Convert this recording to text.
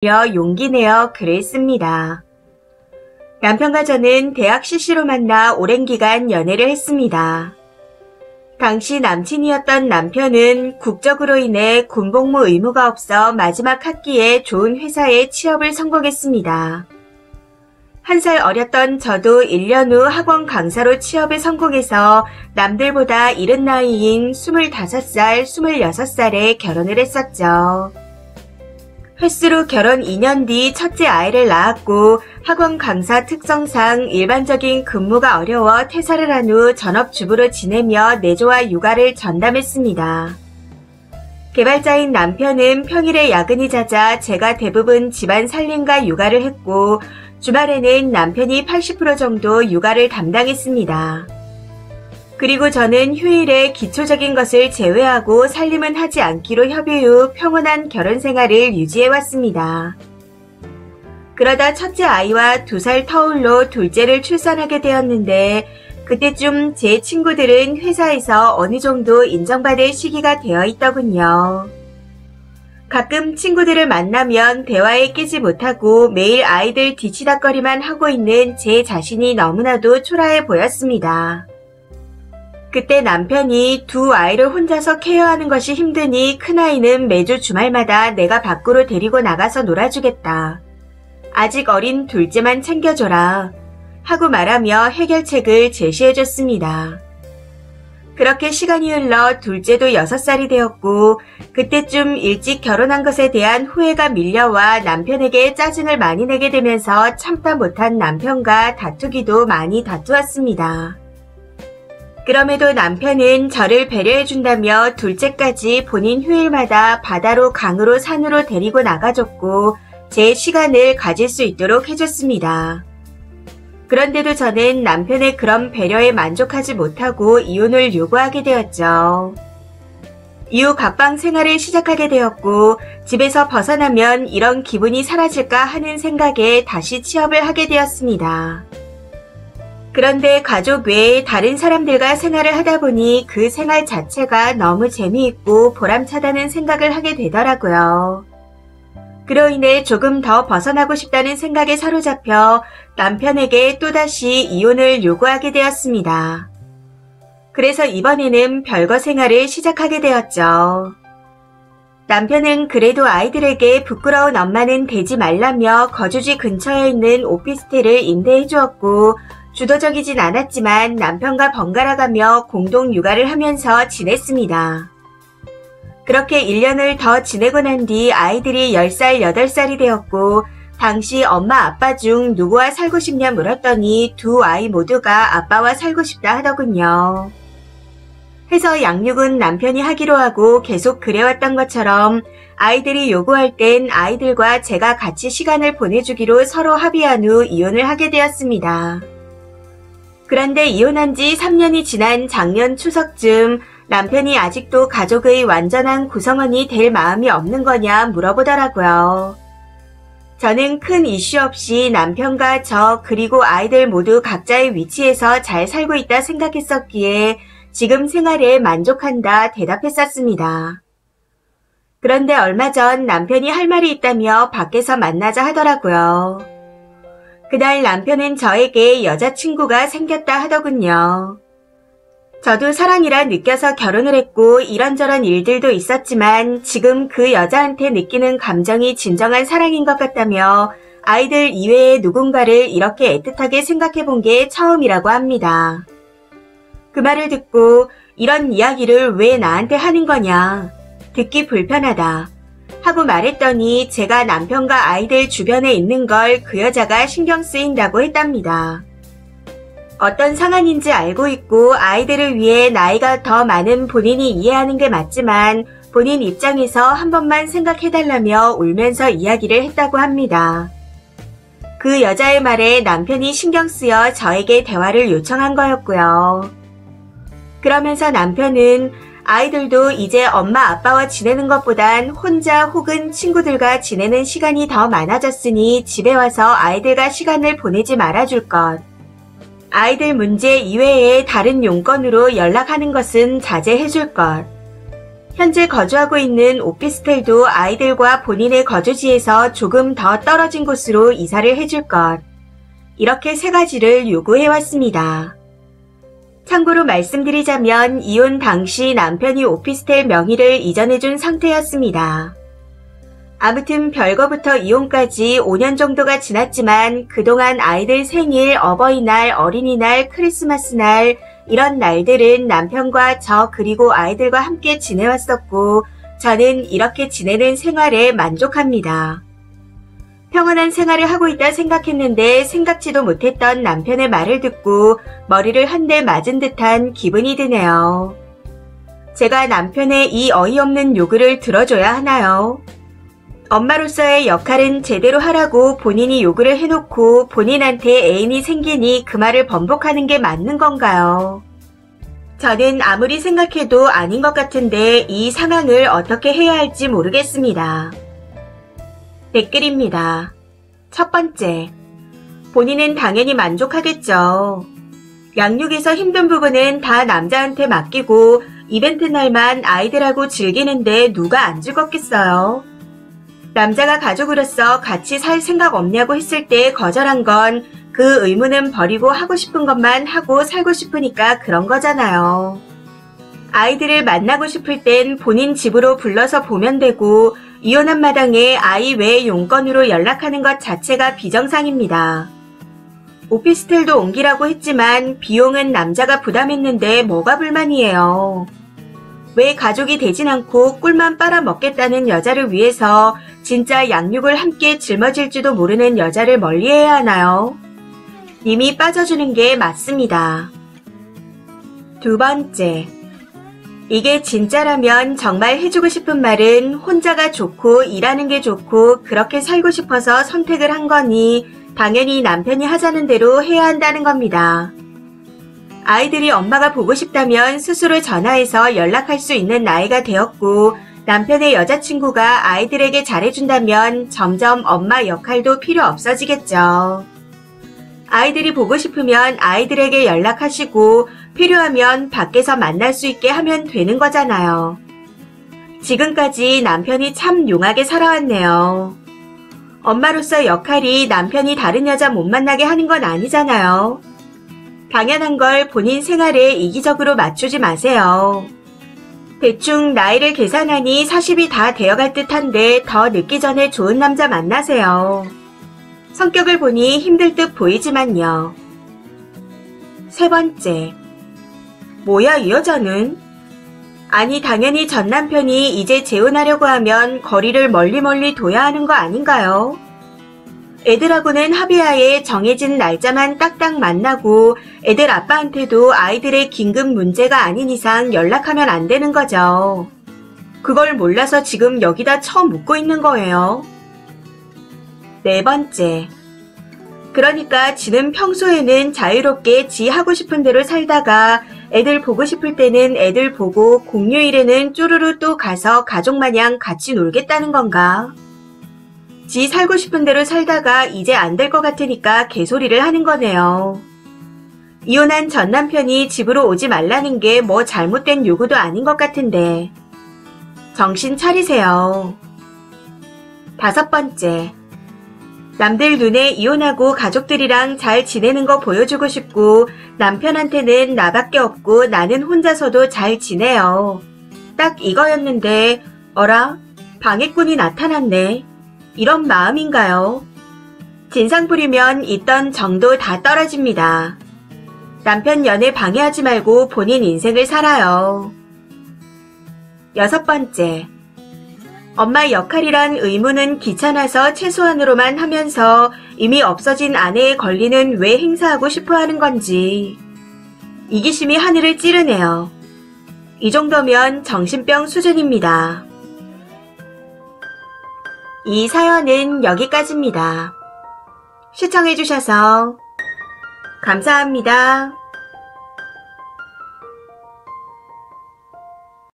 용기 내어 글을 씁니다. 남편과 저는 대학 CC로 만나 오랜 기간 연애를 했습니다. 당시 남친이었던 남편은 국적으로 인해 군복무 의무가 없어 마지막 학기에 좋은 회사에 취업을 성공했습니다. 1살 어렸던 저도 1년 후 학원 강사로 취업에 성공해서 남들보다 이른 나이인 25살, 26살에 결혼을 했었죠. 횟수로 결혼 2년 뒤 첫째 아이를 낳았고 학원 강사 특성상 일반적인 근무가 어려워 퇴사를 한 후 전업주부로 지내며 내조와 육아를 전담했습니다. 개발자인 남편은 평일에 야근이 잦아 제가 대부분 집안 살림과 육아를 했고 주말에는 남편이 80% 정도 육아를 담당했습니다. 그리고 저는 휴일에 기초적인 것을 제외하고 살림은 하지 않기로 협의 후 평온한 결혼 생활을 유지해왔습니다. 그러다 첫째 아이와 2살 터울로 둘째를 출산하게 되었는데 그때쯤 제 친구들은 회사에서 어느 정도 인정받을 시기가 되어 있더군요. 가끔 친구들을 만나면 대화에 끼지 못하고 매일 아이들 뒤치다꺼리만 하고 있는 제 자신이 너무나도 초라해 보였습니다. 그때 남편이 2 아이를 혼자서 케어하는 것이 힘드니 큰아이는 매주 주말마다 내가 밖으로 데리고 나가서 놀아주겠다. 아직 어린 둘째만 챙겨줘라. 하고 말하며 해결책을 제시해줬습니다. 그렇게 시간이 흘러 둘째도 6살이 되었고 그때쯤 일찍 결혼한 것에 대한 후회가 밀려와 남편에게 짜증을 많이 내게 되면서 참다 못한 남편과 다투기도 많이 다투었습니다. 그럼에도 남편은 저를 배려해준다며 둘째까지 본인 휴일마다 바다로 강으로 산으로 데리고 나가줬고 제 시간을 가질 수 있도록 해줬습니다. 그런데도 저는 남편의 그런 배려에 만족하지 못하고 이혼을 요구하게 되었죠. 이후 각방 생활을 시작하게 되었고 집에서 벗어나면 이런 기분이 사라질까 하는 생각에 다시 취업을 하게 되었습니다. 그런데 가족 외에 다른 사람들과 생활을 하다 보니 그 생활 자체가 너무 재미있고 보람차다는 생각을 하게 되더라고요. 그로 인해 조금 더 벗어나고 싶다는 생각에 사로잡혀 남편에게 또다시 이혼을 요구하게 되었습니다. 그래서 이번에는 별거 생활을 시작하게 되었죠. 남편은 그래도 아이들에게 부끄러운 엄마는 되지 말라며 거주지 근처에 있는 오피스텔을 임대해 주었고 주도적이진 않았지만 남편과 번갈아가며 공동 육아를 하면서 지냈습니다. 그렇게 1년을 더 지내고 난 뒤 아이들이 10살, 8살이 되었고 당시 엄마 아빠 중 누구와 살고 싶냐 물었더니 2 아이 모두가 아빠와 살고 싶다 하더군요. 해서 양육은 남편이 하기로 하고 계속 그래왔던 것처럼 아이들이 요구할 땐 아이들과 제가 같이 시간을 보내주기로 서로 합의한 후 이혼을 하게 되었습니다. 그런데 이혼한 지 3년이 지난 작년 추석쯤 남편이 아직도 가족의 완전한 구성원이 될 마음이 없는 거냐 물어보더라고요. 저는 큰 이슈 없이 남편과 저 그리고 아이들 모두 각자의 위치에서 잘 살고 있다 생각했었기에 지금 생활에 만족한다 대답했었습니다. 그런데 얼마 전 남편이 할 말이 있다며 밖에서 만나자 하더라고요. 그날 남편은 저에게 여자친구가 생겼다 하더군요. 저도 사랑이라 느껴서 결혼을 했고 이런저런 일들도 있었지만 지금 그 여자한테 느끼는 감정이 진정한 사랑인 것 같다며 아이들 이외의 누군가를 이렇게 애틋하게 생각해 본 게 처음이라고 합니다. 그 말을 듣고 이런 이야기를 왜 나한테 하는 거냐, 듣기 불편하다 하고 말했더니 제가 남편과 아이들 주변에 있는 걸 그 여자가 신경 쓰인다고 했답니다. 어떤 상황인지 알고 있고 아이들을 위해 나이가 더 많은 본인이 이해하는 게 맞지만 본인 입장에서 한 번만 생각해달라며 울면서 이야기를 했다고 합니다. 그 여자의 말에 남편이 신경 쓰여 저에게 대화를 요청한 거였고요. 그러면서 남편은 아이들도 이제 엄마 아빠와 지내는 것보단 혼자 혹은 친구들과 지내는 시간이 더 많아졌으니 집에 와서 아이들과 시간을 보내지 말아줄 것. 아이들 문제 이외에 다른 용건으로 연락하는 것은 자제해줄 것. 현재 거주하고 있는 오피스텔도 아이들과 본인의 거주지에서 조금 더 떨어진 곳으로 이사를 해줄 것. 이렇게 3가지를 요구해왔습니다. 참고로 말씀드리자면 이혼 당시 남편이 오피스텔 명의를 이전해준 상태였습니다. 아무튼 별거부터 이혼까지 5년 정도가 지났지만 그동안 아이들 생일, 어버이날, 어린이날, 크리스마스 날 이런 날들은 남편과 저 그리고 아이들과 함께 지내왔었고 저는 이렇게 지내는 생활에 만족합니다. 평온한 생활을 하고 있다 생각했는데 생각지도 못했던 남편의 말을 듣고 머리를 한 대 맞은 듯한 기분이 드네요. 제가 남편의 이 어이없는 요구를 들어줘야 하나요? 엄마로서의 역할은 제대로 하라고 본인이 요구를 해놓고 본인한테 애인이 생기니 그 말을 번복하는 게 맞는 건가요? 저는 아무리 생각해도 아닌 것 같은데 이 상황을 어떻게 해야 할지 모르겠습니다. 댓글입니다. 첫 번째, 본인은 당연히 만족하겠죠. 양육에서 힘든 부분은 다 남자한테 맡기고 이벤트 날만 아이들하고 즐기는데 누가 안 즐겁겠어요. 남자가 가족으로서 같이 살 생각 없냐고 했을 때 거절한 건 그 의무는 버리고 하고 싶은 것만 하고 살고 싶으니까 그런 거잖아요. 아이들을 만나고 싶을 땐 본인 집으로 불러서 보면 되고 이혼한 마당에 아이 외 용건으로 연락하는 것 자체가 비정상입니다. 오피스텔도 옮기라고 했지만 비용은 남자가 부담했는데 뭐가 불만이에요. 왜 가족이 되진 않고 꿀만 빨아먹겠다는 여자를 위해서 진짜 양육을 함께 짊어질지도 모르는 여자를 멀리해야 하나요? 님이 빠져주는 게 맞습니다. 두 번째, 이게 진짜라면 정말 해주고 싶은 말은 혼자가 좋고 일하는 게 좋고 그렇게 살고 싶어서 선택을 한 거니 당연히 남편이 하자는 대로 해야 한다는 겁니다. 아이들이 엄마가 보고 싶다면 스스로 전화해서 연락할 수 있는 나이가 되었고 남편의 여자친구가 아이들에게 잘해준다면 점점 엄마 역할도 필요 없어지겠죠. 아이들이 보고 싶으면 아이들에게 연락하시고 필요하면 밖에서 만날 수 있게 하면 되는 거잖아요. 지금까지 남편이 참 용하게 살아왔네요. 엄마로서 역할이 남편이 다른 여자 못 만나게 하는 건 아니잖아요. 당연한 걸 본인 생활에 이기적으로 맞추지 마세요. 대충 나이를 계산하니 40이 다 되어갈 듯한데 더 늦기 전에 좋은 남자 만나세요. 성격을 보니 힘들 듯 보이지만요. 세 번째, 뭐야 이 여자는? 아니 당연히 전 남편이 이제 재혼하려고 하면 거리를 멀리 둬야 하는 거 아닌가요? 애들하고는 합의하에 정해진 날짜만 딱딱 만나고 애들 아빠한테도 아이들의 긴급 문제가 아닌 이상 연락하면 안 되는 거죠. 그걸 몰라서 지금 여기다 처묻고 있는 거예요. 네 번째, 그러니까 지는 평소에는 자유롭게 지 하고 싶은 대로 살다가 애들 보고 싶을 때는 애들 보고 공휴일에는 쪼르르 또 가서 가족마냥 같이 놀겠다는 건가? 지 살고 싶은 대로 살다가 이제 안 될 것 같으니까 개소리를 하는 거네요. 이혼한 전 남편이 집으로 오지 말라는 게 뭐 잘못된 요구도 아닌 것 같은데. 정신 차리세요. 다섯 번째, 남들 눈에 이혼하고 가족들이랑 잘 지내는 거 보여주고 싶고 남편한테는 나밖에 없고 나는 혼자서도 잘 지내요. 딱 이거였는데 어라? 방해꾼이 나타났네. 이런 마음인가요? 진상 부리면 있던 정도 다 떨어집니다. 남편 연애 방해하지 말고 본인 인생을 살아요. 여섯 번째, 엄마 역할이란 의무는 귀찮아서 최소한으로만 하면서 이미 없어진 아내의 권리는 왜 행사하고 싶어 하는 건지. 이기심이 하늘을 찌르네요. 이 정도면 정신병 수준입니다. 이 사연은 여기까지입니다. 시청해주셔서 감사합니다.